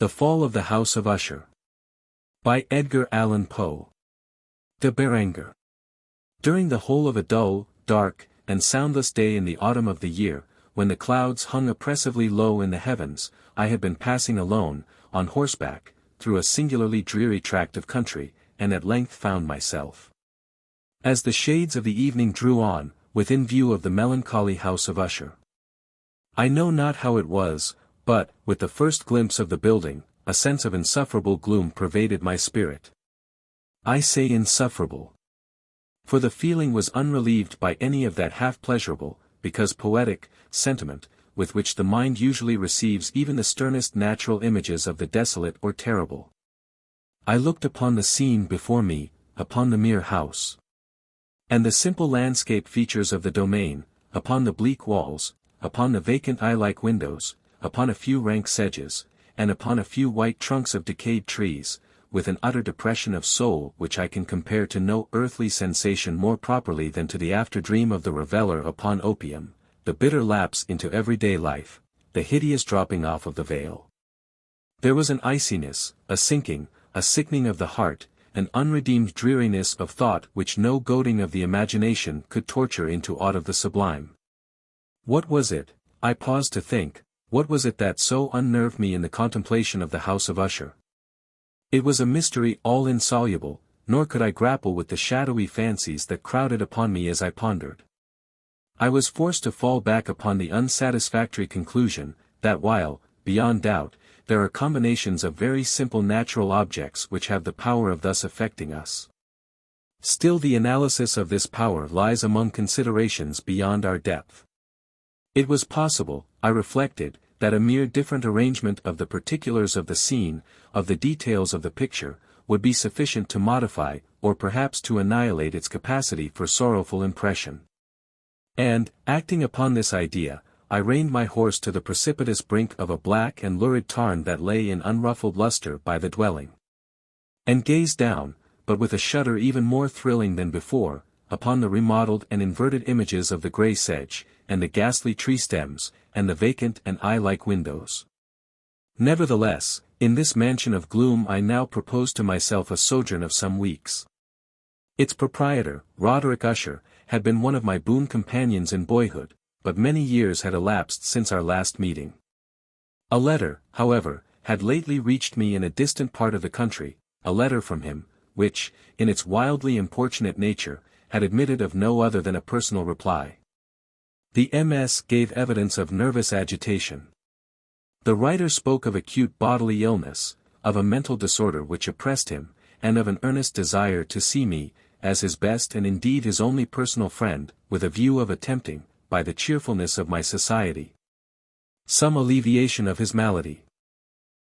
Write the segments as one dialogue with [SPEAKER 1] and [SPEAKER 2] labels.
[SPEAKER 1] The Fall of the House of Usher. By Edgar Allan Poe. De Beranger. During the whole of a dull, dark, and soundless day in the autumn of the year, when the clouds hung oppressively low in the heavens, I had been passing alone, on horseback, through a singularly dreary tract of country, and at length found myself, as the shades of the evening drew on, within view of the melancholy House of Usher. I know not how it was, but, with the first glimpse of the building, a sense of insufferable gloom pervaded my spirit. I say insufferable, for the feeling was unrelieved by any of that half-pleasurable, because poetic, sentiment, with which the mind usually receives even the sternest natural images of the desolate or terrible. I looked upon the scene before me, upon the mere house, and the simple landscape features of the domain, upon the bleak walls, upon the vacant eye-like windows, upon a few rank sedges, and upon a few white trunks of decayed trees, with an utter depression of soul which I can compare to no earthly sensation more properly than to the after-dream of the reveller upon opium, the bitter lapse into everyday life, the hideous dropping off of the veil. There was an iciness, a sinking, a sickening of the heart, an unredeemed dreariness of thought which no goading of the imagination could torture into aught of the sublime. What was it, I paused to think, what was it that so unnerved me in the contemplation of the House of Usher? It was a mystery all insoluble, nor could I grapple with the shadowy fancies that crowded upon me as I pondered. I was forced to fall back upon the unsatisfactory conclusion, that while, beyond doubt, there are combinations of very simple natural objects which have the power of thus affecting us, still the analysis of this power lies among considerations beyond our depth. It was possible, I reflected, that a mere different arrangement of the particulars of the scene, of the details of the picture, would be sufficient to modify, or perhaps to annihilate its capacity for sorrowful impression. And, acting upon this idea, I reined my horse to the precipitous brink of a black and lurid tarn that lay in unruffled luster by the dwelling, and gazed down, but with a shudder even more thrilling than before, upon the remodelled and inverted images of the grey sedge, and the ghastly tree stems, and the vacant and eye-like windows. Nevertheless, in this mansion of gloom I now proposed to myself a sojourn of some weeks. Its proprietor, Roderick Usher, had been one of my boon companions in boyhood, but many years had elapsed since our last meeting. A letter, however, had lately reached me in a distant part of the country, a letter from him, which, in its wildly importunate nature, had admitted of no other than a personal reply. The MS gave evidence of nervous agitation. The writer spoke of acute bodily illness, of a mental disorder which oppressed him, and of an earnest desire to see me, as his best and indeed his only personal friend, with a view of attempting, by the cheerfulness of my society, some alleviation of his malady.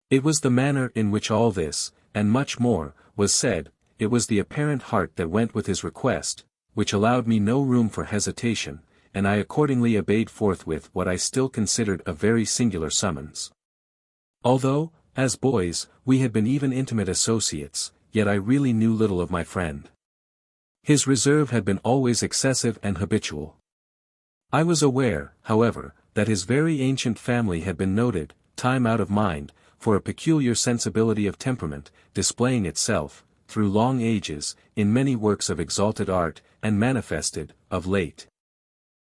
[SPEAKER 1] It was the manner in which all this, and much more, was said, it was the apparent heart that went with his request, which allowed me no room for hesitation, and I accordingly obeyed forthwith what I still considered a very singular summons. Although, as boys, we had been even intimate associates, yet I really knew little of my friend. His reserve had been always excessive and habitual. I was aware, however, that his very ancient family had been noted, time out of mind, for a peculiar sensibility of temperament, displaying itself, through long ages, in many works of exalted art, and manifested, of late,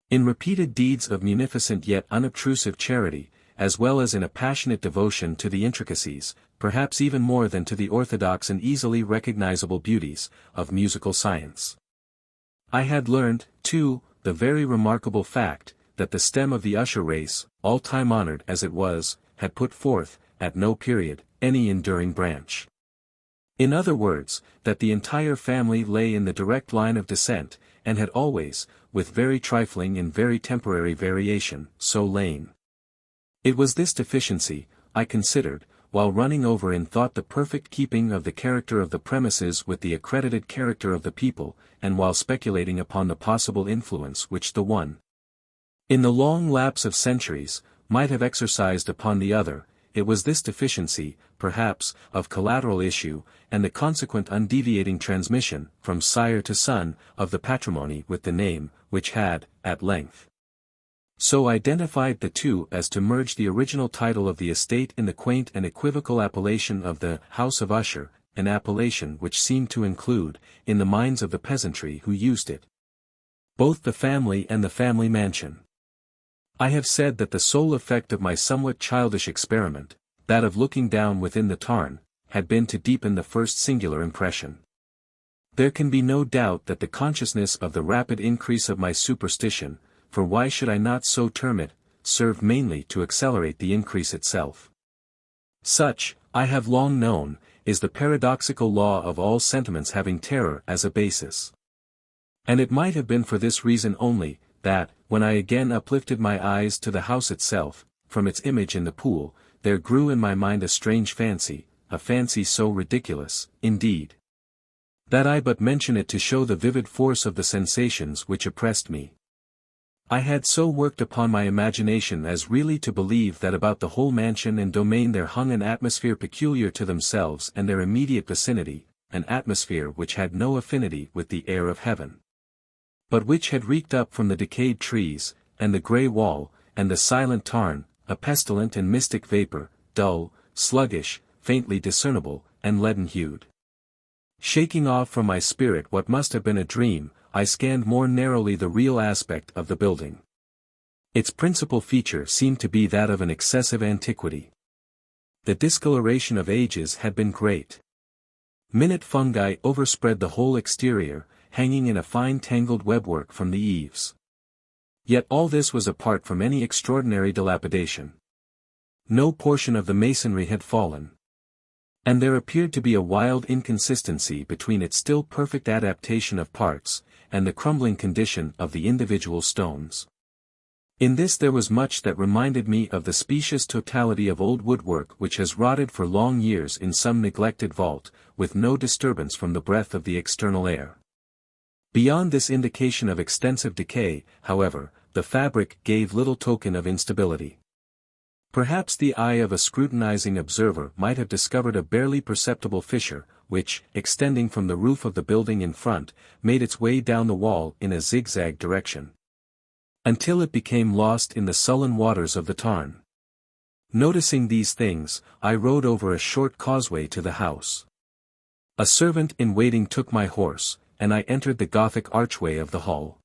[SPEAKER 1] in repeated deeds of munificent yet unobtrusive charity, as well as in a passionate devotion to the intricacies, perhaps even more than to the orthodox and easily recognizable beauties, of musical science. I had learned, too, the very remarkable fact, that the stem of the Usher race, all time honored as it was, had put forth, at no period, any enduring branch. In other words, that the entire family lay in the direct line of descent, and had always, with very trifling and very temporary variation, so lain. It was this deficiency, I considered, while running over in thought the perfect keeping of the character of the premises with the accredited character of the people, and while speculating upon the possible influence which the one, in the long lapse of centuries, might have exercised upon the other. It was this deficiency, perhaps, of collateral issue, and the consequent undeviating transmission, from sire to son, of the patrimony with the name, which had, at length, So identified the two as to merge the original title of the estate in the quaint and equivocal appellation of the House of Usher, an appellation which seemed to include, in the minds of the peasantry who used it, both the family and the family mansion. I have said that the sole effect of my somewhat childish experiment, that of looking down within the tarn, had been to deepen the first singular impression. There can be no doubt that the consciousness of the rapid increase of my superstition, for why should I not so term it, served mainly to accelerate the increase itself. Such, I have long known, is the paradoxical law of all sentiments having terror as a basis. And it might have been for this reason only, that, when I again uplifted my eyes to the house itself, from its image in the pool, there grew in my mind a strange fancy, a fancy so ridiculous, indeed, that I but mention it to show the vivid force of the sensations which oppressed me. I had so worked upon my imagination as really to believe that about the whole mansion and domain there hung an atmosphere peculiar to themselves and their immediate vicinity, an atmosphere which had no affinity with the air of heaven, but which had reeked up from the decayed trees, and the grey wall, and the silent tarn, a pestilent and mystic vapour, dull, sluggish, faintly discernible, and leaden-hued. Shaking off from my spirit what must have been a dream, I scanned more narrowly the real aspect of the building. Its principal feature seemed to be that of an excessive antiquity. The discoloration of ages had been great. Minute fungi overspread the whole exterior, hanging in a fine tangled webwork from the eaves. Yet all this was apart from any extraordinary dilapidation. No portion of the masonry had fallen. And there appeared to be a wild inconsistency between its still perfect adaptation of parts, and the crumbling condition of the individual stones. In this there was much that reminded me of the specious totality of old woodwork which has rotted for long years in some neglected vault, with no disturbance from the breath of the external air. Beyond this indication of extensive decay, however, the fabric gave little token of instability. Perhaps the eye of a scrutinizing observer might have discovered a barely perceptible fissure, which, extending from the roof of the building in front, made its way down the wall in a zigzag direction, until it became lost in the sullen waters of the tarn. Noticing these things, I rode over a short causeway to the house. A servant in waiting took my horse, and I entered the Gothic archway of the hall.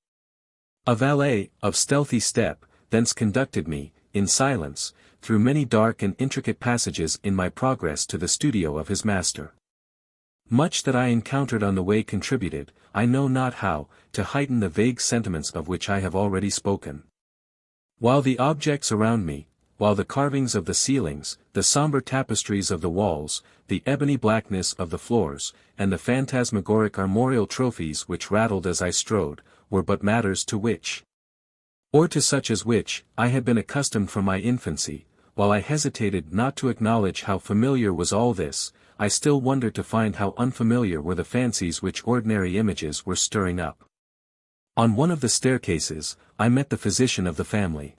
[SPEAKER 1] A valet, of stealthy step, thence conducted me, in silence, through many dark and intricate passages in my progress to the studio of his master. Much that I encountered on the way contributed, I know not how, to heighten the vague sentiments of which I have already spoken. While the objects around me, while the carvings of the ceilings, the sombre tapestries of the walls, the ebony blackness of the floors, and the phantasmagoric armorial trophies which rattled as I strode, were but matters to which, or to such as which, I had been accustomed from my infancy, while I hesitated not to acknowledge how familiar was all this, I still wondered to find how unfamiliar were the fancies which ordinary images were stirring up. On one of the staircases, I met the physician of the family.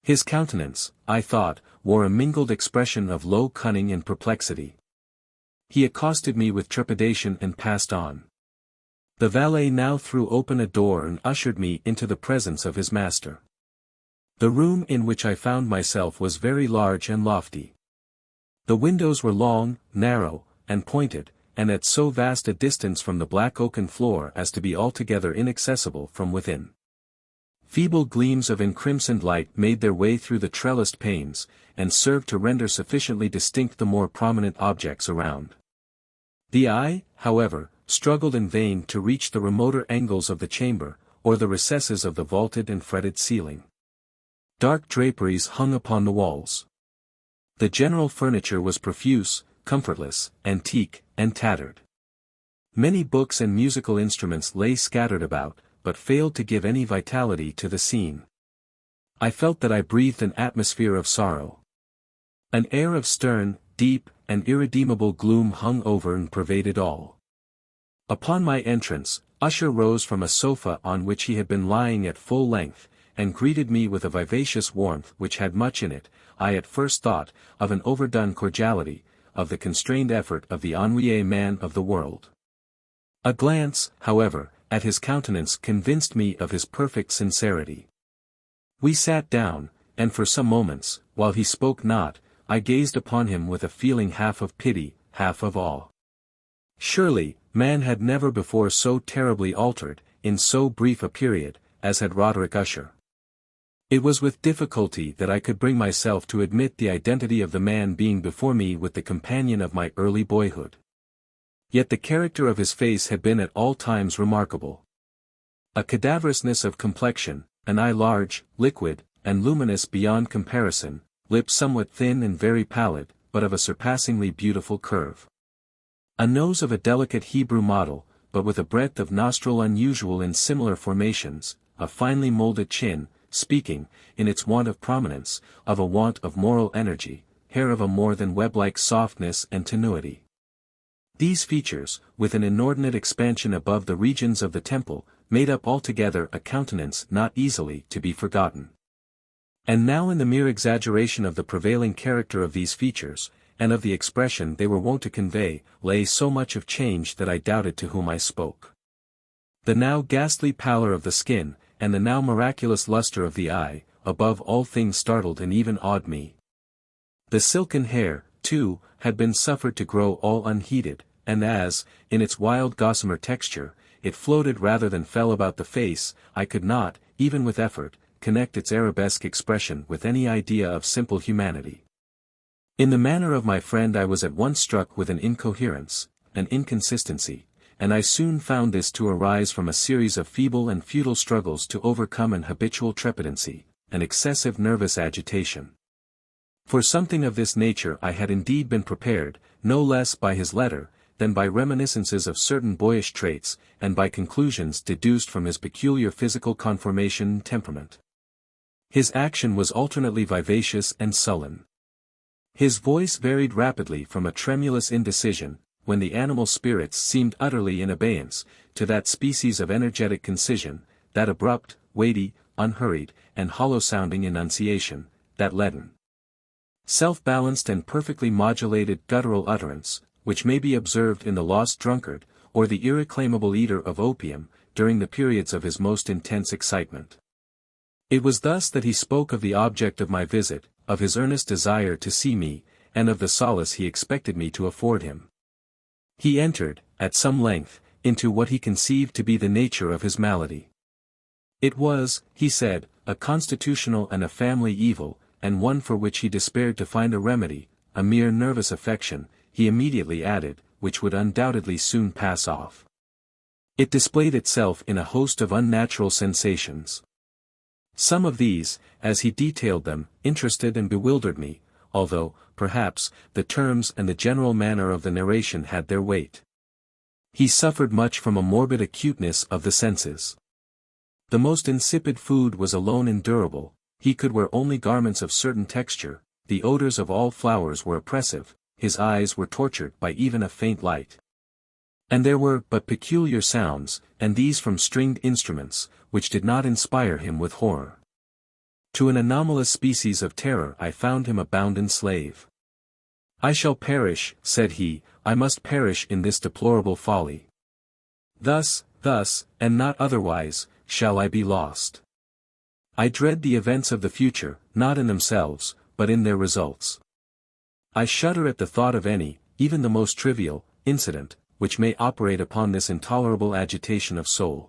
[SPEAKER 1] His countenance, I thought, wore a mingled expression of low cunning and perplexity. He accosted me with trepidation and passed on. The valet now threw open a door and ushered me into the presence of his master. The room in which I found myself was very large and lofty. The windows were long, narrow, and pointed, and at so vast a distance from the black oaken floor as to be altogether inaccessible from within. Feeble gleams of encrimsoned light made their way through the trellised panes, and served to render sufficiently distinct the more prominent objects around. The eye, however, struggled in vain to reach the remoter angles of the chamber, or the recesses of the vaulted and fretted ceiling. Dark draperies hung upon the walls. The general furniture was profuse, comfortless, antique, and tattered. Many books and musical instruments lay scattered about, but failed to give any vitality to the scene. I felt that I breathed an atmosphere of sorrow. An air of stern, deep, and irredeemable gloom hung over and pervaded all. Upon my entrance, Usher rose from a sofa on which he had been lying at full length, and greeted me with a vivacious warmth which had much in it, I at first thought, of an overdone cordiality, of the constrained effort of the ennuyé man of the world. A glance, however, at his countenance convinced me of his perfect sincerity. We sat down, and for some moments, while he spoke not, I gazed upon him with a feeling half of pity, half of awe. Surely, man had never before so terribly altered, in so brief a period, as had Roderick Usher. It was with difficulty that I could bring myself to admit the identity of the man being before me with the companion of my early boyhood. Yet the character of his face had been at all times remarkable. A cadaverousness of complexion, an eye large, liquid, and luminous beyond comparison, lips somewhat thin and very pallid, but of a surpassingly beautiful curve. A nose of a delicate Hebrew model, but with a breadth of nostril unusual in similar formations, a finely molded chin, speaking, in its want of prominence, of a want of moral energy, hair of a more than web-like softness and tenuity. These features, with an inordinate expansion above the regions of the temple, made up altogether a countenance not easily to be forgotten. And now in the mere exaggeration of the prevailing character of these features, and of the expression they were wont to convey, lay so much of change that I doubted to whom I spoke. The now ghastly pallor of the skin, and the now miraculous luster of the eye, above all things startled and even awed me. The silken hair, too, had been suffered to grow all unheeded, and as, in its wild gossamer texture, it floated rather than fell about the face, I could not, even with effort, connect its arabesque expression with any idea of simple humanity. In the manner of my friend I was at once struck with an incoherence, an inconsistency, and I soon found this to arise from a series of feeble and futile struggles to overcome an habitual trepidancy, an excessive nervous agitation. For something of this nature I had indeed been prepared, no less by his letter, than by reminiscences of certain boyish traits, and by conclusions deduced from his peculiar physical conformation and temperament. His action was alternately vivacious and sullen. His voice varied rapidly from a tremulous indecision, when the animal spirits seemed utterly in abeyance, to that species of energetic concision, that abrupt, weighty, unhurried, and hollow-sounding enunciation, that leaden, self-balanced and perfectly modulated guttural utterance, which may be observed in the lost drunkard, or the irreclaimable eater of opium, during the periods of his most intense excitement. It was thus that he spoke of the object of my visit, of his earnest desire to see me, and of the solace he expected me to afford him. He entered, at some length, into what he conceived to be the nature of his malady. It was, he said, a constitutional and a family evil, and one for which he despaired to find a remedy, a mere nervous affection, he immediately added, which would undoubtedly soon pass off. It displayed itself in a host of unnatural sensations. Some of these, as he detailed them, interested and bewildered me, although, perhaps, the terms and the general manner of the narration had their weight. He suffered much from a morbid acuteness of the senses. The most insipid food was alone endurable, he could wear only garments of certain texture, the odors of all flowers were oppressive, his eyes were tortured by even a faint light. And there were but peculiar sounds, and these from stringed instruments, which did not inspire him with horror. To an anomalous species of terror I found him a bounden slave. I shall perish, said he, I must perish in this deplorable folly. Thus, and not otherwise, shall I be lost. I dread the events of the future, not in themselves, but in their results. I shudder at the thought of any, even the most trivial, incident, which may operate upon this intolerable agitation of soul.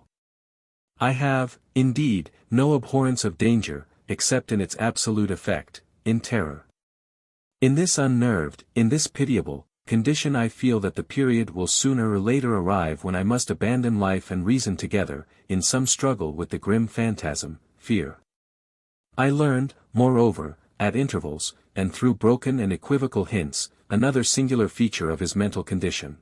[SPEAKER 1] I have, indeed, no abhorrence of danger, except in its absolute effect, in terror. In this unnerved, in this pitiable, condition I feel that the period will sooner or later arrive when I must abandon life and reason together, in some struggle with the grim phantasm, fear. I learned, moreover, at intervals, and through broken and equivocal hints, another singular feature of his mental condition.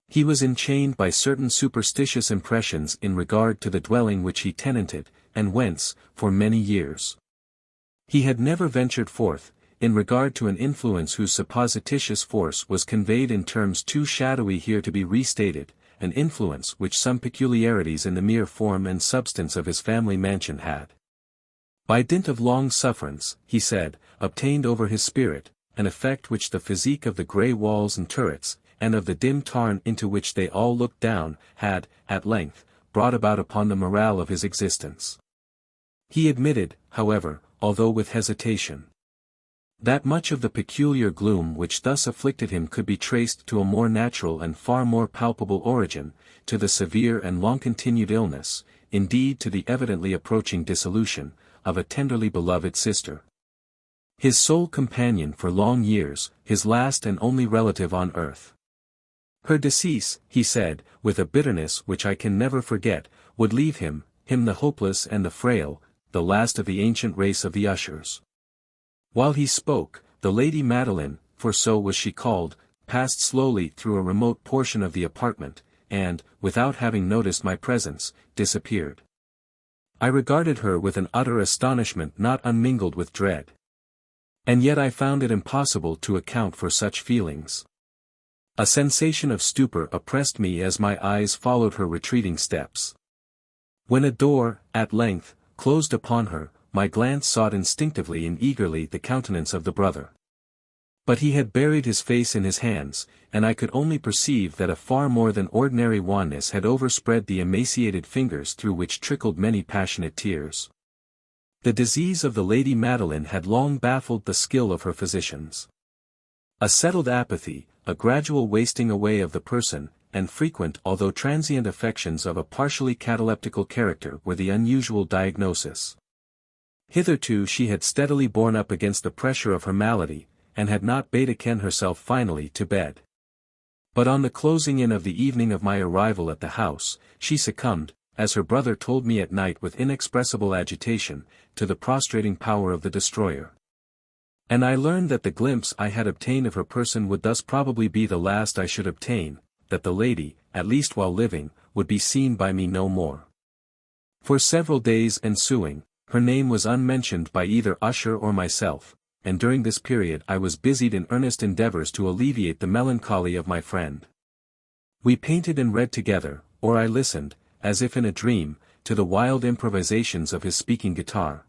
[SPEAKER 1] He was enchained by certain superstitious impressions in regard to the dwelling which he tenanted, and whence, for many years, he had never ventured forth, in regard to an influence whose supposititious force was conveyed in terms too shadowy here to be restated, an influence which some peculiarities in the mere form and substance of his family mansion had, by dint of long sufferance, he said, obtained over his spirit, an effect which the physique of the grey walls and turrets, and of the dim tarn into which they all looked down, had, at length, brought about upon the morale of his existence. He admitted, however, although with hesitation, that much of the peculiar gloom which thus afflicted him could be traced to a more natural and far more palpable origin, to the severe and long-continued illness, indeed to the evidently approaching dissolution, of a tenderly beloved sister. His sole companion for long years, his last and only relative on earth. Her decease, he said, with a bitterness which I can never forget, would leave him the hopeless and the frail, the last of the ancient race of the Ushers. While he spoke, the Lady Madeline, for so was she called, passed slowly through a remote portion of the apartment, and, without having noticed my presence, disappeared. I regarded her with an utter astonishment not unmingled with dread. And yet I found it impossible to account for such feelings. A sensation of stupor oppressed me as my eyes followed her retreating steps. When a door, at length, closed upon her, my glance sought instinctively and eagerly the countenance of the brother. But he had buried his face in his hands, and I could only perceive that a far more than ordinary wanness had overspread the emaciated fingers through which trickled many passionate tears. The disease of the Lady Madeline had long baffled the skill of her physicians. A settled apathy, a gradual wasting away of the person, and frequent although transient affections of a partially cataleptical character were the unusual diagnosis. Hitherto she had steadily borne up against the pressure of her malady, and had not betaken herself finally to bed. But on the closing in of the evening of my arrival at the house, she succumbed, as her brother told me at night with inexpressible agitation, to the prostrating power of the destroyer. And I learned that the glimpse I had obtained of her person would thus probably be the last I should obtain, that the lady, at least while living, would be seen by me no more. For several days ensuing, her name was unmentioned by either Usher or myself, and during this period I was busied in earnest endeavors to alleviate the melancholy of my friend. We painted and read together, or I listened, as if in a dream, to the wild improvisations of his speaking guitar.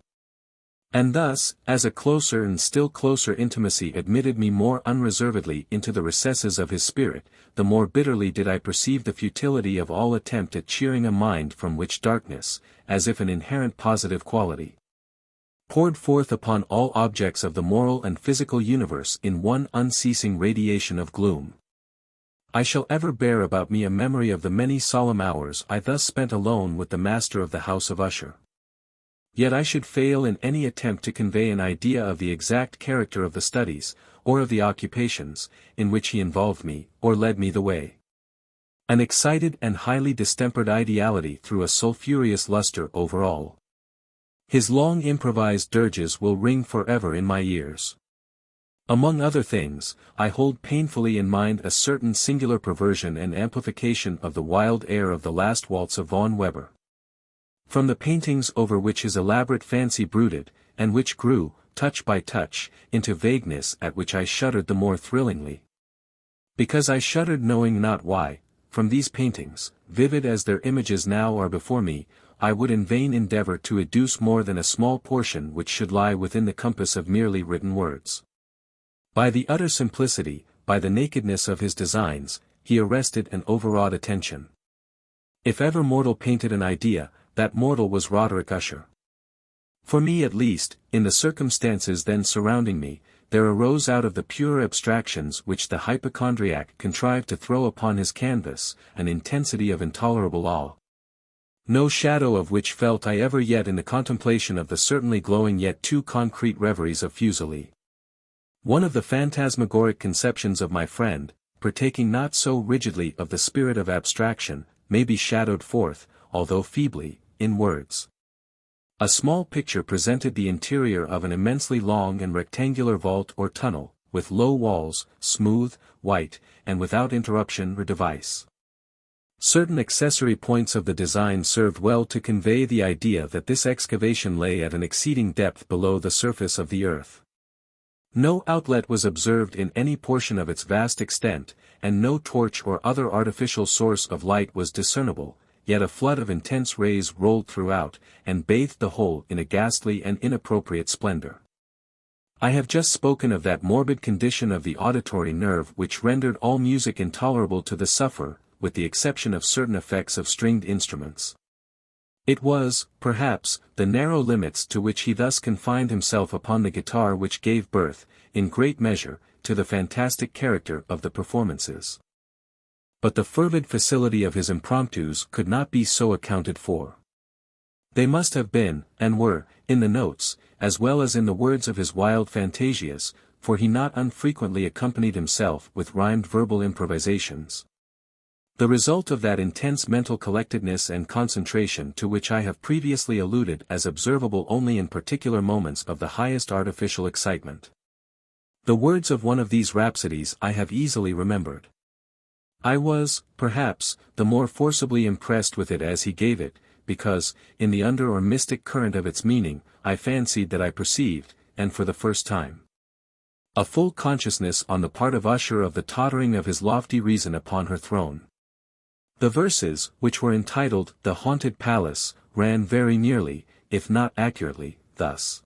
[SPEAKER 1] And thus, as a closer and still closer intimacy admitted me more unreservedly into the recesses of his spirit, the more bitterly did I perceive the futility of all attempt at cheering a mind from which darkness, as if an inherent positive quality, poured forth upon all objects of the moral and physical universe in one unceasing radiation of gloom. I shall ever bear about me a memory of the many solemn hours I thus spent alone with the master of the House of Usher. Yet I should fail in any attempt to convey an idea of the exact character of the studies, or of the occupations, in which he involved me, or led me the way. An excited and highly distempered ideality threw a sulphureous luster over all. His long improvised dirges will ring forever in my ears. Among other things, I hold painfully in mind a certain singular perversion and amplification of the wild air of the last waltz of von Weber. From the paintings over which his elaborate fancy brooded, and which grew, touch by touch, into vagueness at which I shuddered the more thrillingly. Because I shuddered knowing not why, from these paintings, vivid as their images now are before me, I would in vain endeavor to educe more than a small portion which should lie within the compass of merely written words. By the utter simplicity, by the nakedness of his designs, he arrested and overawed attention. If ever mortal painted an idea, that mortal was Roderick Usher. For me at least, in the circumstances then surrounding me, there arose out of the pure abstractions which the hypochondriac contrived to throw upon his canvas, an intensity of intolerable awe. No shadow of which felt I ever yet in the contemplation of the certainly glowing yet too concrete reveries of Fuseli. One of the phantasmagoric conceptions of my friend, partaking not so rigidly of the spirit of abstraction, may be shadowed forth, although feebly, in words. A small picture presented the interior of an immensely long and rectangular vault or tunnel, with low walls, smooth, white, and without interruption or device. Certain accessory points of the design served well to convey the idea that this excavation lay at an exceeding depth below the surface of the earth. No outlet was observed in any portion of its vast extent, and no torch or other artificial source of light was discernible, yet a flood of intense rays rolled throughout, and bathed the whole in a ghastly and inappropriate splendor. I have just spoken of that morbid condition of the auditory nerve which rendered all music intolerable to the sufferer, with the exception of certain effects of stringed instruments. It was, perhaps, the narrow limits to which he thus confined himself upon the guitar which gave birth, in great measure, to the fantastic character of the performances. But the fervid facility of his impromptus could not be so accounted for. They must have been, and were, in the notes, as well as in the words of his wild fantasias, for he not unfrequently accompanied himself with rhymed verbal improvisations. The result of that intense mental collectedness and concentration to which I have previously alluded as observable only in particular moments of the highest artificial excitement. The words of one of these rhapsodies I have easily remembered. I was, perhaps, the more forcibly impressed with it as he gave it, because, in the under or mystic current of its meaning, I fancied that I perceived, and for the first time, a full consciousness on the part of Usher of the tottering of his lofty reason upon her throne. The verses, which were entitled The Haunted Palace, ran very nearly, if not accurately, thus.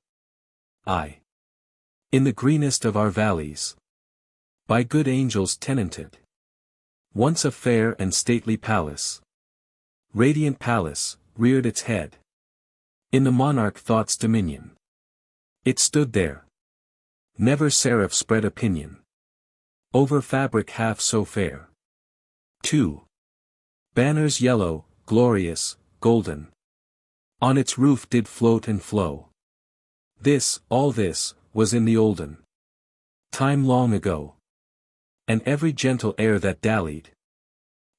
[SPEAKER 1] In the greenest of our valleys, by good angels tenanted, once a fair and stately palace, radiant palace, reared its head in the monarch thought's dominion. It stood there. Never seraph spread opinion over fabric half so fair. 2. Banners yellow, glorious, golden, on its roof did float and flow. This, all this, was in the olden time long ago. And every gentle air that dallied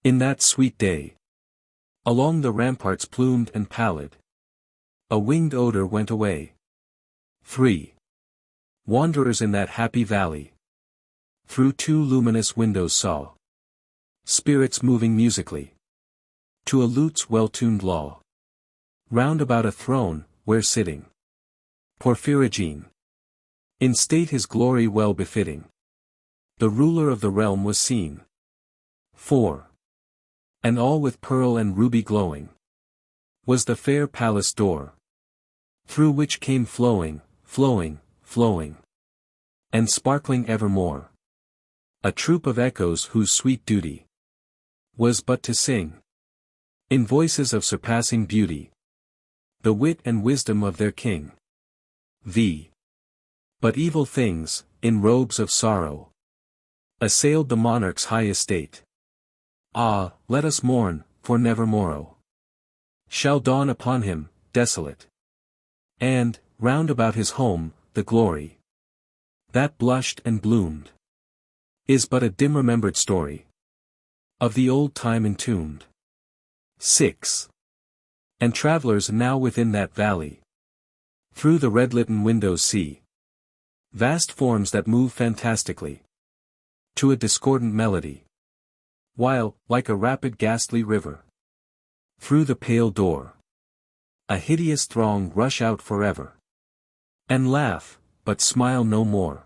[SPEAKER 1] in that sweet day along the ramparts plumed and pallid, a winged odor went away. 3. Wanderers in that happy valley through two luminous windows saw spirits moving musically to a lute's well-tuned law, round about a throne, where sitting Porphyrogene, in state his glory well befitting, the ruler of the realm was seen. 4. And all with pearl and ruby glowing was the fair palace door, through which came flowing, and sparkling evermore a troop of echoes whose sweet duty was but to sing, in voices of surpassing beauty, the wit and wisdom of their king. But evil things, in robes of sorrow, assailed the monarch's high estate. Ah, let us mourn, for never morrow shall dawn upon him, desolate. And, round about his home, the glory that blushed and bloomed is but a dim remembered story of the old time entombed. 6. And travelers now within that valley through the red-litten windows see vast forms that move fantastically to a discordant melody, while, like a rapid ghastly river, through the pale door a hideous throng rush out forever, and laugh, but smile no more.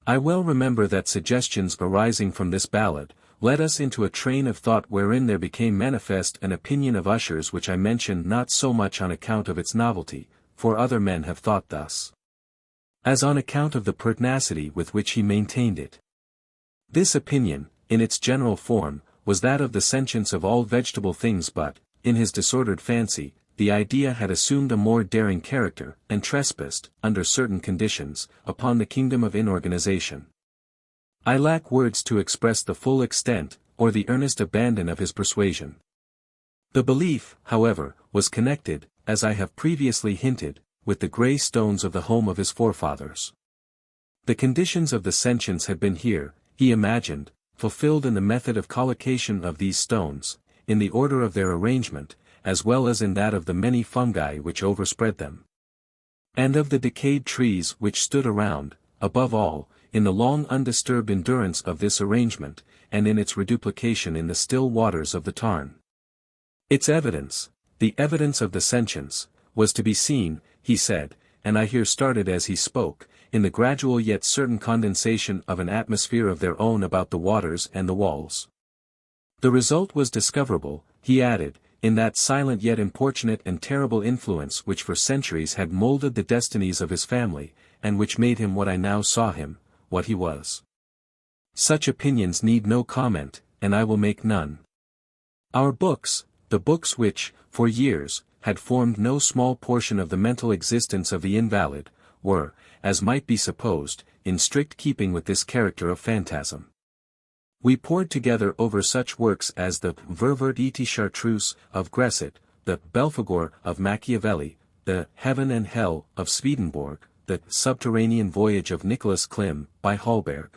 [SPEAKER 1] I well remember that suggestions arising from this ballad led us into a train of thought wherein there became manifest an opinion of Usher's which I mention not so much on account of its novelty, for other men have thought thus, as on account of the pertinacity with which he maintained it. This opinion, in its general form, was that of the sentience of all vegetable things, but, in his disordered fancy, the idea had assumed a more daring character, and trespassed, under certain conditions, upon the kingdom of inorganization. I lack words to express the full extent, or the earnest abandon of his persuasion. The belief, however, was connected, as I have previously hinted, with the grey stones of the home of his forefathers. The conditions of the sentience had been here, he imagined, fulfilled in the method of collocation of these stones, in the order of their arrangement, as well as in that of the many fungi which overspread them, and of the decayed trees which stood around, above all, in the long undisturbed endurance of this arrangement, and in its reduplication in the still waters of the tarn. Its evidence, the evidence of the sentience, was to be seen, he said, and I here started as he spoke, in the gradual yet certain condensation of an atmosphere of their own about the waters and the walls. The result was discoverable, he added, in that silent yet importunate and terrible influence which for centuries had moulded the destinies of his family, and which made him what I now saw him, what he was. Such opinions need no comment, and I will make none. Our books, the books which, for years, had formed no small portion of the mental existence of the invalid, were, as might be supposed, in strict keeping with this character of phantasm. We pored together over such works as the Ververt et Chartreuse of Gresset, the Belphegor of Machiavelli, the Heaven and Hell of Swedenborg, the Subterranean Voyage of Nicholas Klim, by Hallberg,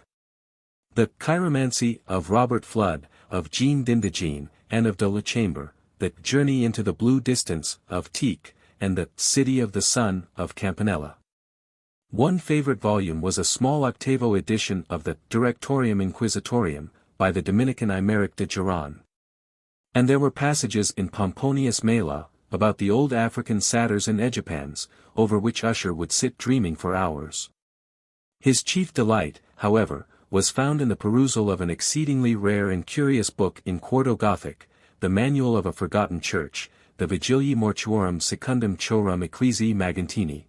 [SPEAKER 1] the Chiromancy of Robert Flood, of Jean d'Indigene, and of de la Chambre, the Journey into the Blue Distance, of Tieck, and the City of the Sun, of Campanella. One favorite volume was a small octavo edition of the Directorium Inquisitorium, by the Dominican Aymeric de Giron. And there were passages in Pomponius Mela, about the old African satyrs and Egipans, over which Usher would sit dreaming for hours. His chief delight, however, was found in the perusal of an exceedingly rare and curious book in quarto Gothic, the Manual of a Forgotten Church, the Vigiliae Mortuorum Secundum Chorum Ecclesiae Magentini.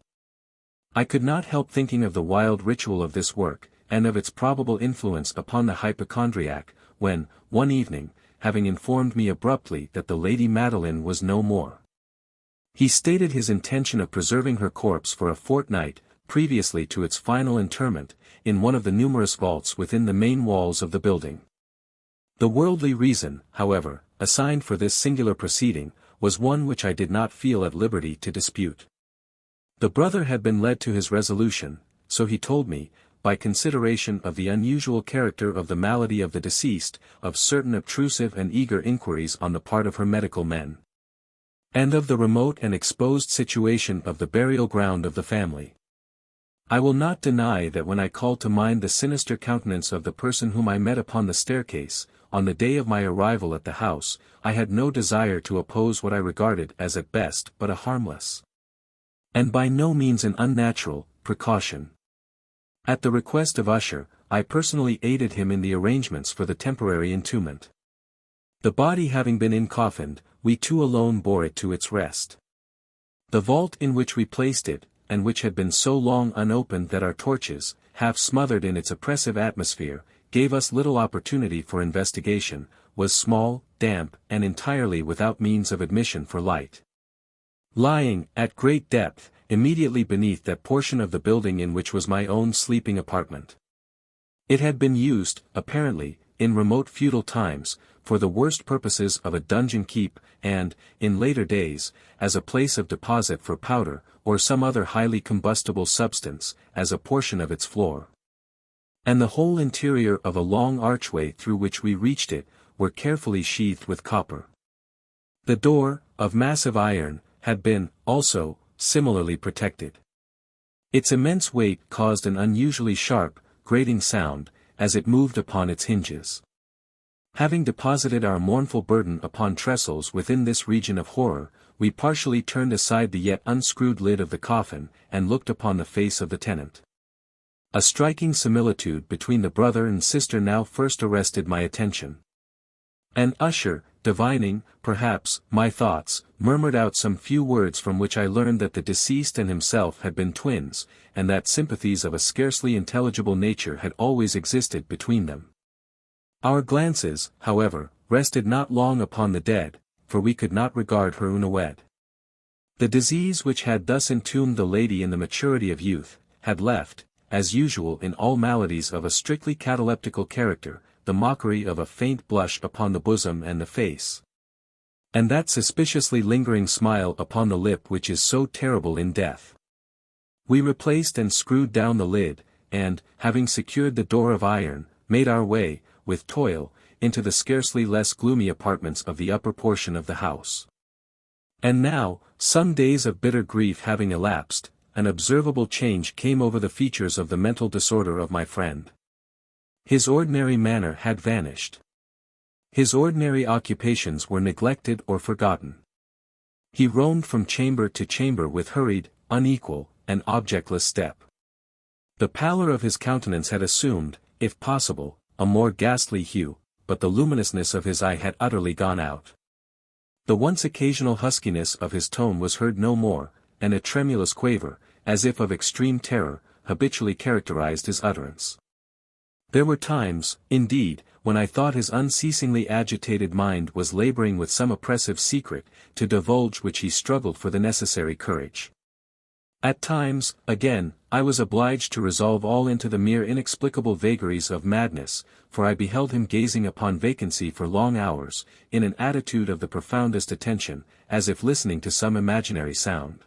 [SPEAKER 1] I could not help thinking of the wild ritual of this work, and of its probable influence upon the hypochondriac, when, one evening, having informed me abruptly that the Lady Madeline was no more, he stated his intention of preserving her corpse for a fortnight, previously to its final interment, in one of the numerous vaults within the main walls of the building. The worldly reason, however, assigned for this singular proceeding, was one which I did not feel at liberty to dispute. The brother had been led to his resolution, so he told me, by consideration of the unusual character of the malady of the deceased, of certain obtrusive and eager inquiries on the part of her medical men, and of the remote and exposed situation of the burial ground of the family. I will not deny that when I called to mind the sinister countenance of the person whom I met upon the staircase, on the day of my arrival at the house, I had no desire to oppose what I regarded as at best but a harmless, and by no means an unnatural, precaution. At the request of Usher, I personally aided him in the arrangements for the temporary entombment. The body having been encoffined, we two alone bore it to its rest. The vault in which we placed it, and which had been so long unopened that our torches, half smothered in its oppressive atmosphere, gave us little opportunity for investigation, was small, damp, and entirely without means of admission for light. Lying, at great depth, immediately beneath that portion of the building in which was my own sleeping apartment. It had been used, apparently, in remote feudal times, for the worst purposes of a dungeon keep, and, in later days, as a place of deposit for powder, or some other highly combustible substance, as a portion of its floor. And the whole interior of a long archway through which we reached it, were carefully sheathed with copper. The door, of massive iron, had been, also, similarly protected. Its immense weight caused an unusually sharp, grating sound, as it moved upon its hinges. Having deposited our mournful burden upon trestles within this region of horror, we partially turned aside the yet unscrewed lid of the coffin, and looked upon the face of the tenant. A striking similitude between the brother and sister now first arrested my attention. And Usher, divining, perhaps, my thoughts, murmured out some few words from which I learned that the deceased and himself had been twins, and that sympathies of a scarcely intelligible nature had always existed between them. Our glances, however, rested not long upon the dead, for we could not regard her unawed. The disease which had thus entombed the lady in the maturity of youth, had left, as usual in all maladies of a strictly cataleptical character, the mockery of a faint blush upon the bosom and the face, and that suspiciously lingering smile upon the lip which is so terrible in death. We replaced and screwed down the lid, and, having secured the door of iron, made our way, with toil, into the scarcely less gloomy apartments of the upper portion of the house. And now, some days of bitter grief having elapsed, an observable change came over the features of the mental disorder of my friend. His ordinary manner had vanished. His ordinary occupations were neglected or forgotten. He roamed from chamber to chamber with hurried, unequal, and objectless step. The pallor of his countenance had assumed, if possible, a more ghastly hue, but the luminousness of his eye had utterly gone out. The once occasional huskiness of his tone was heard no more, and a tremulous quaver, as if of extreme terror, habitually characterized his utterance. There were times, indeed, when I thought his unceasingly agitated mind was laboring with some oppressive secret, to divulge which he struggled for the necessary courage. At times, again, I was obliged to resolve all into the mere inexplicable vagaries of madness, for I beheld him gazing upon vacancy for long hours, in an attitude of the profoundest attention, as if listening to some imaginary sound.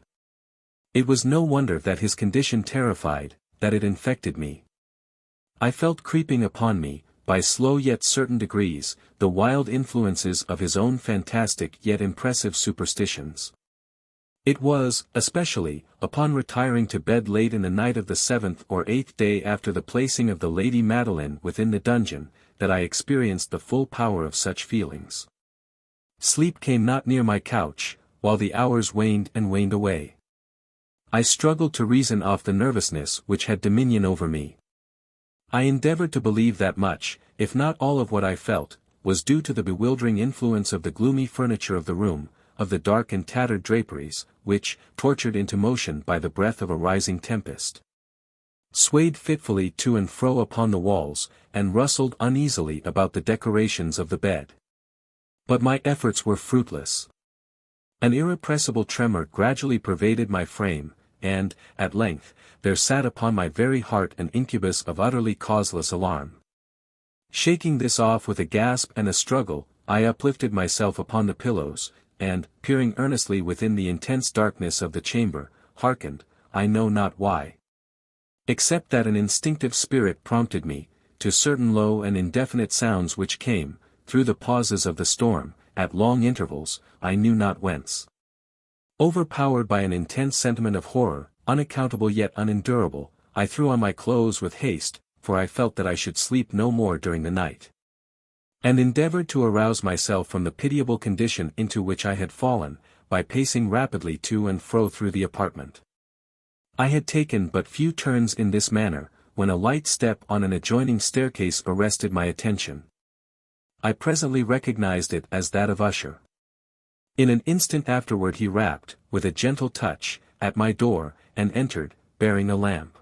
[SPEAKER 1] It was no wonder that his condition terrified, that it infected me. I felt creeping upon me, by slow yet certain degrees, the wild influences of his own fantastic yet impressive superstitions. It was, especially, upon retiring to bed late in the night of the 7th or 8th day after the placing of the Lady Madeline within the dungeon, that I experienced the full power of such feelings. Sleep came not near my couch, while the hours waned and waned away. I struggled to reason off the nervousness which had dominion over me. I endeavored to believe that much, if not all of what I felt, was due to the bewildering influence of the gloomy furniture of the room, of the dark and tattered draperies, which, tortured into motion by the breath of a rising tempest, swayed fitfully to and fro upon the walls, and rustled uneasily about the decorations of the bed. But my efforts were fruitless. An irrepressible tremor gradually pervaded my frame, and, at length, there sat upon my very heart an incubus of utterly causeless alarm. Shaking this off with a gasp and a struggle, I uplifted myself upon the pillows, and, peering earnestly within the intense darkness of the chamber, hearkened, I know not why. Except that an instinctive spirit prompted me, to certain low and indefinite sounds which came, through the pauses of the storm, at long intervals, I knew not whence. Overpowered by an intense sentiment of horror, unaccountable yet unendurable, I threw on my clothes with haste, for I felt that I should sleep no more during the night, and endeavored to arouse myself from the pitiable condition into which I had fallen, by pacing rapidly to and fro through the apartment. I had taken but few turns in this manner, when a light step on an adjoining staircase arrested my attention. I presently recognized it as that of Usher. In an instant afterward he rapped, with a gentle touch, at my door, and entered, bearing a lamp.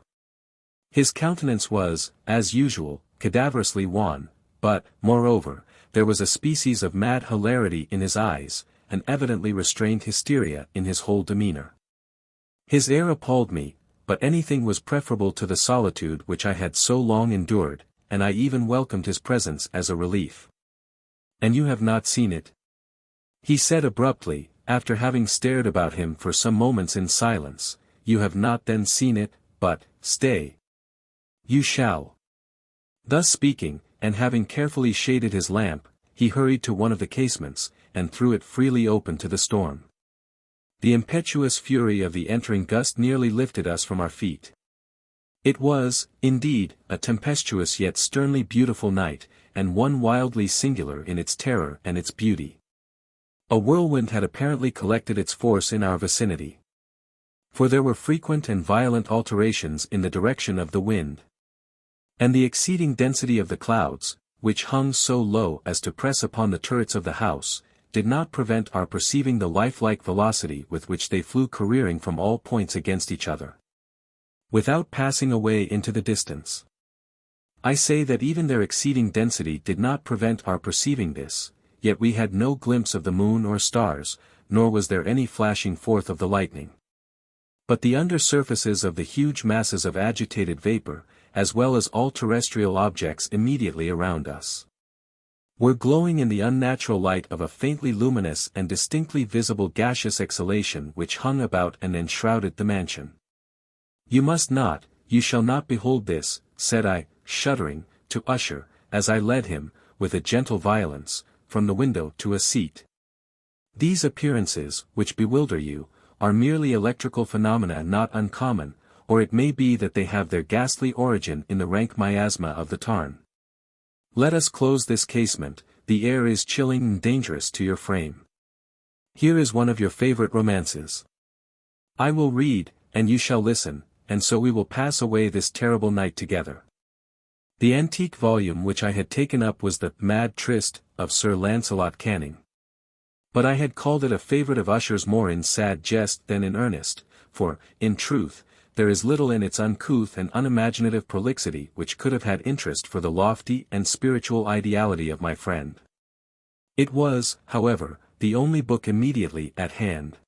[SPEAKER 1] His countenance was, as usual, cadaverously wan, but, moreover, there was a species of mad hilarity in his eyes, and evidently restrained hysteria in his whole demeanor. His air appalled me, but anything was preferable to the solitude which I had so long endured, and I even welcomed his presence as a relief. "And you have not seen it?" he said abruptly, after having stared about him for some moments in silence. "You have not then seen it, but, stay. You shall." Thus speaking, and having carefully shaded his lamp, he hurried to one of the casements, and threw it freely open to the storm. The impetuous fury of the entering gust nearly lifted us from our feet. It was, indeed, a tempestuous yet sternly beautiful night, and one wildly singular in its terror and its beauty. A whirlwind had apparently collected its force in our vicinity. For there were frequent and violent alterations in the direction of the wind. And the exceeding density of the clouds, which hung so low as to press upon the turrets of the house, did not prevent our perceiving the lifelike velocity with which they flew careering from all points against each other, without passing away into the distance. I say that even their exceeding density did not prevent our perceiving this, yet we had no glimpse of the moon or stars, nor was there any flashing forth of the lightning. But the under surfaces of the huge masses of agitated vapor, as well as all terrestrial objects immediately around us, were glowing in the unnatural light of a faintly luminous and distinctly visible gaseous exhalation which hung about and enshrouded the mansion. "You must not, you shall not behold this," said I, shuddering, to Usher, as I led him, with a gentle violence, from the window to a seat. "These appearances, which bewilder you, are merely electrical phenomena not uncommon, or it may be that they have their ghastly origin in the rank miasma of the tarn. Let us close this casement, the air is chilling and dangerous to your frame. Here is one of your favorite romances. I will read, and you shall listen, and so we will pass away this terrible night together." The antique volume which I had taken up was the Mad Trist of Sir Lancelot Canning. But I had called it a favorite of Usher's more in sad jest than in earnest, for, in truth, there is little in its uncouth and unimaginative prolixity which could have had interest for the lofty and spiritual ideality of my friend. It was, however, the only book immediately at hand.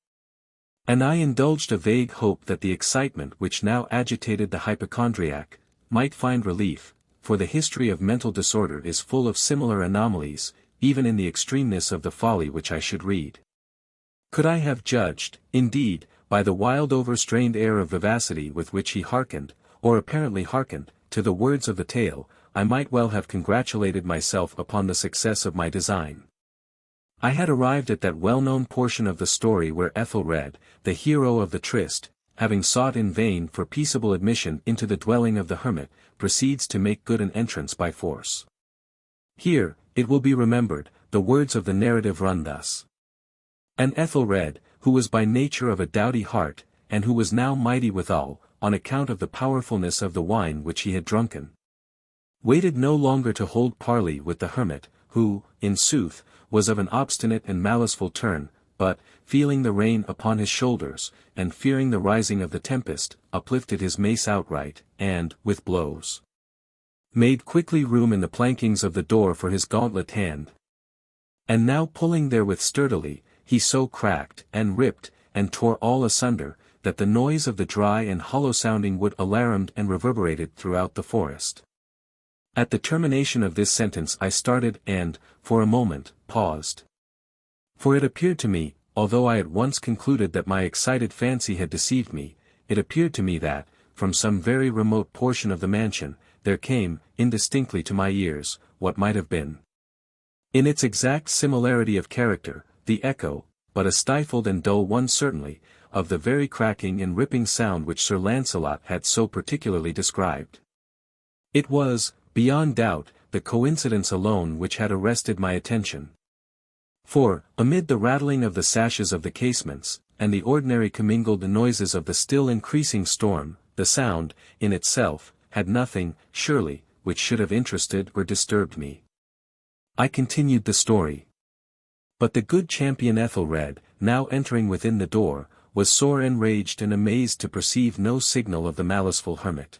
[SPEAKER 1] And I indulged a vague hope that the excitement which now agitated the hypochondriac might find relief, for the history of mental disorder is full of similar anomalies, even in the extremeness of the folly which I should read. Could I have judged, indeed, by the wild overstrained air of vivacity with which he hearkened, or apparently hearkened, to the words of the tale, I might well have congratulated myself upon the success of my design. I had arrived at that well-known portion of the story where Ethelred, the hero of the tryst, having sought in vain for peaceable admission into the dwelling of the hermit, proceeds to make good an entrance by force. Here, it will be remembered, the words of the narrative run thus. And Ethelred, who was by nature of a doughty heart, and who was now mighty withal, on account of the powerfulness of the wine which he had drunken, waited no longer to hold parley with the hermit, who, in sooth, was of an obstinate and maliceful turn, but, feeling the rain upon his shoulders, and fearing the rising of the tempest, uplifted his mace outright, and, with blows, made quickly room in the plankings of the door for his gauntlet hand. And now pulling therewith sturdily, he so cracked, and ripped, and tore all asunder, that the noise of the dry and hollow-sounding wood alarumed and reverberated throughout the forest. At the termination of this sentence I started and, for a moment, paused. For it appeared to me, although I at once concluded that my excited fancy had deceived me, it appeared to me that, from some very remote portion of the mansion, there came, indistinctly to my ears, what might have been, in its exact similarity of character, the echo, but a stifled and dull one certainly, of the very cracking and ripping sound which Sir Lancelot had so particularly described. It was, beyond doubt, the coincidence alone which had arrested my attention. For, amid the rattling of the sashes of the casements, and the ordinary commingled noises of the still increasing storm, the sound, in itself, had nothing, surely, which should have interested or disturbed me. I continued the story. But the good champion Ethelred, now entering within the door, was sore enraged and amazed to perceive no signal of the maliceful hermit.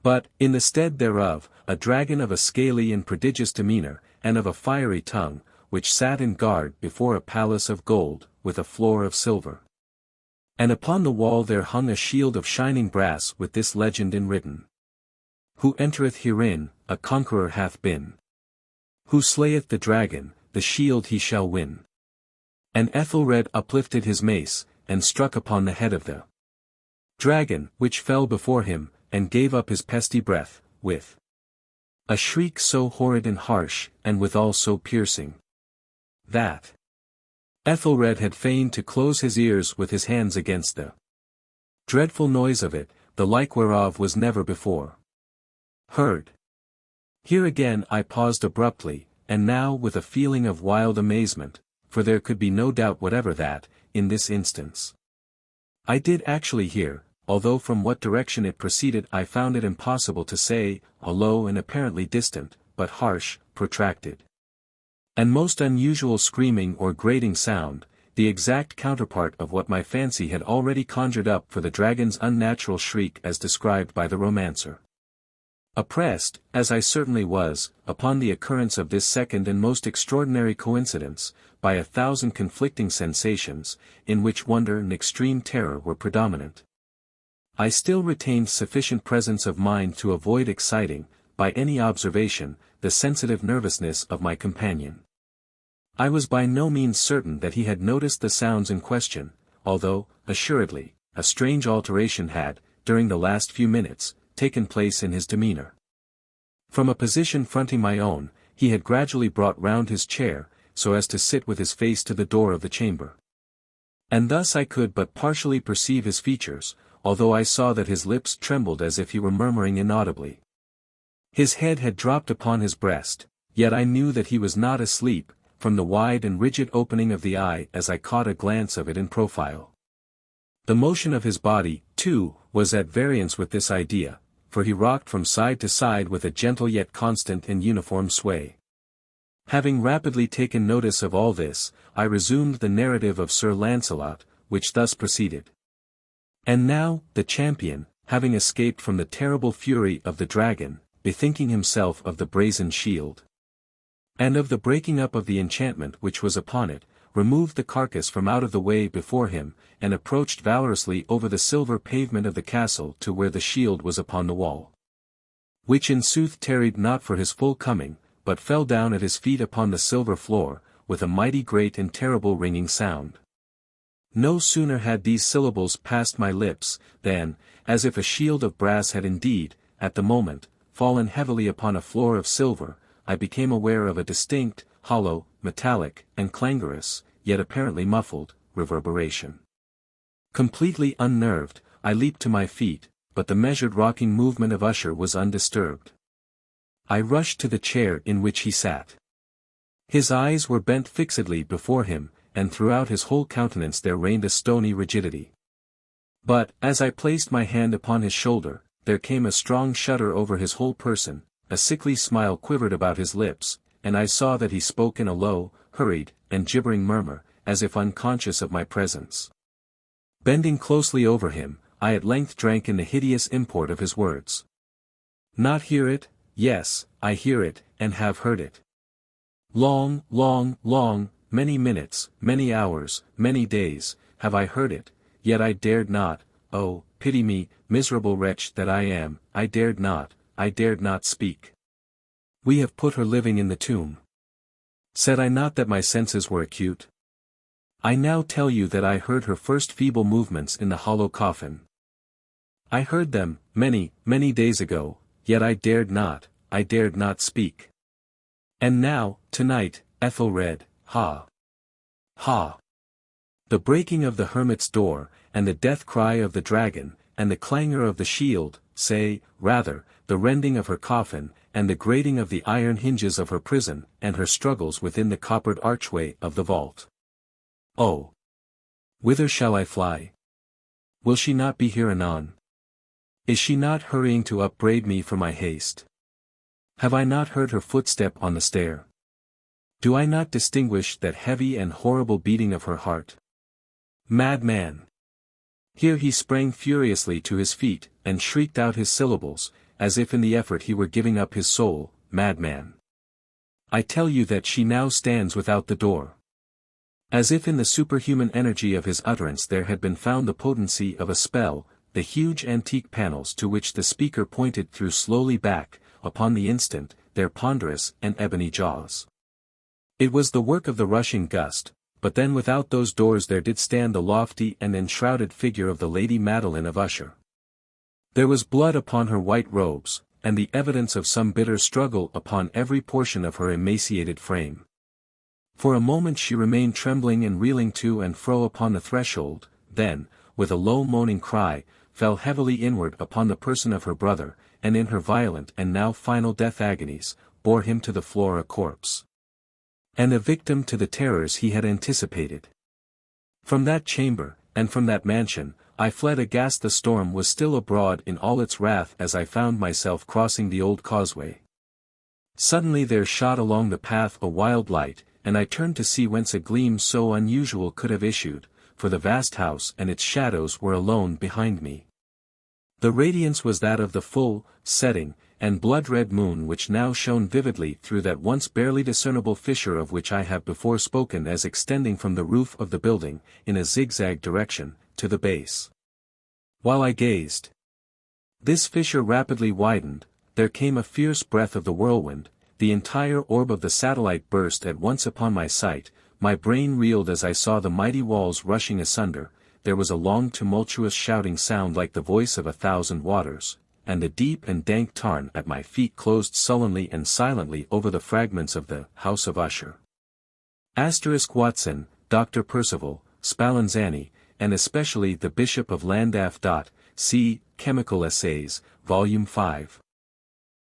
[SPEAKER 1] But, in the stead thereof, a dragon of a scaly and prodigious demeanour, and of a fiery tongue, which sat in guard before a palace of gold, with a floor of silver. And upon the wall there hung a shield of shining brass with this legend enwritten. Who entereth herein, a conqueror hath been. Who slayeth the dragon, the shield he shall win. And Ethelred uplifted his mace, and struck upon the head of the dragon, which fell before him, and gave up his pesty breath, with a shriek so horrid and harsh, and withal so piercing, that Ethelred had feigned to close his ears with his hands against the dreadful noise of it, the like whereof was never before heard. Here again I paused abruptly, and now with a feeling of wild amazement, for there could be no doubt whatever that, in this instance, I did actually hear, although from what direction it proceeded I found it impossible to say, a low and apparently distant, but harsh, protracted, and most unusual screaming or grating sound, the exact counterpart of what my fancy had already conjured up for the dragon's unnatural shriek as described by the romancer. Oppressed, as I certainly was, upon the occurrence of this second and most extraordinary coincidence, by 1,000 conflicting sensations, in which wonder and extreme terror were predominant, I still retained sufficient presence of mind to avoid exciting, by any observation, the sensitive nervousness of my companion. I was by no means certain that he had noticed the sounds in question, although, assuredly, a strange alteration had, during the last few minutes, taken place in his demeanour. From a position fronting my own, he had gradually brought round his chair, so as to sit with his face to the door of the chamber. And thus I could but partially perceive his features, although I saw that his lips trembled as if he were murmuring inaudibly. His head had dropped upon his breast, yet I knew that he was not asleep, from the wide and rigid opening of the eye as I caught a glance of it in profile. The motion of his body, too, was at variance with this idea, for he rocked from side to side with a gentle yet constant and uniform sway. Having rapidly taken notice of all this, I resumed the narrative of Sir Lancelot, which thus proceeded. And now, the champion, having escaped from the terrible fury of the dragon, bethinking himself of the brazen shield, and of the breaking up of the enchantment which was upon it, removed the carcass from out of the way before him, and approached valorously over the silver pavement of the castle to where the shield was upon the wall. Which in sooth tarried not for his full coming, but fell down at his feet upon the silver floor, with a mighty great and terrible ringing sound. No sooner had these syllables passed my lips, than, as if a shield of brass had indeed, at the moment, fallen heavily upon a floor of silver, I became aware of a distinct, hollow, metallic, and clangorous, yet apparently muffled, reverberation. Completely unnerved, I leaped to my feet, but the measured rocking movement of Usher was undisturbed. I rushed to the chair in which he sat. His eyes were bent fixedly before him, and throughout his whole countenance there reigned a stony rigidity. But, as I placed my hand upon his shoulder, there came a strong shudder over his whole person, a sickly smile quivered about his lips, and I saw that he spoke in a low, hurried, and gibbering murmur, as if unconscious of my presence. Bending closely over him, I at length drank in the hideous import of his words. Not hear it? Yes, I hear it, and have heard it. Long, many minutes, many hours, many days, have I heard it, yet I dared not, oh, pity me, miserable wretch that I am, I dared not speak. We have put her living in the tomb. Said I not that my senses were acute? I now tell you that I heard her first feeble movements in the hollow coffin. I heard them, many days ago, yet I dared not speak. And now, tonight, Ethelred, ha! Ha! The breaking of the hermit's door, and the death cry of the dragon, and the clangor of the shield, say, rather, the rending of her coffin, and the grating of the iron hinges of her prison, and her struggles within the coppered archway of the vault. Oh! Whither shall I fly? Will she not be here anon? Is she not hurrying to upbraid me for my haste? Have I not heard her footstep on the stair? Do I not distinguish that heavy and horrible beating of her heart? Madman! Here he sprang furiously to his feet, and shrieked out his syllables, as if in the effort he were giving up his soul, madman. I tell you that she now stands without the door. As if in the superhuman energy of his utterance there had been found the potency of a spell, the huge antique panels to which the speaker pointed threw slowly back, upon the instant, their ponderous and ebony jaws. It was the work of the rushing gust, but then without those doors there did stand the lofty and enshrouded figure of the Lady Madeline of Usher. There was blood upon her white robes, and the evidence of some bitter struggle upon every portion of her emaciated frame. For a moment she remained trembling and reeling to and fro upon the threshold, then, with a low moaning cry, fell heavily inward upon the person of her brother, and in her violent and now final death agonies, bore him to the floor a corpse. And a victim to the terrors he had anticipated. From that chamber, and from that mansion, I fled aghast. The storm was still abroad in all its wrath as I found myself crossing the old causeway. Suddenly there shot along the path a wild light, and I turned to see whence a gleam so unusual could have issued, for the vast house and its shadows were alone behind me. The radiance was that of the full, setting, and blood-red moon which now shone vividly through that once barely discernible fissure of which I have before spoken as extending from the roof of the building, in a zigzag direction, to the base. While I gazed, this fissure rapidly widened, there came a fierce breath of the whirlwind, the entire orb of the satellite burst at once upon my sight, my brain reeled as I saw the mighty walls rushing asunder, there was a long tumultuous shouting sound like the voice of 1,000 waters, and the deep and dank tarn at my feet closed sullenly and silently over the fragments of the House of Usher. Watson, Dr. Percival, Spallanzani, and especially the Bishop of Llandaff. C. Chemical Essays, Volume 5.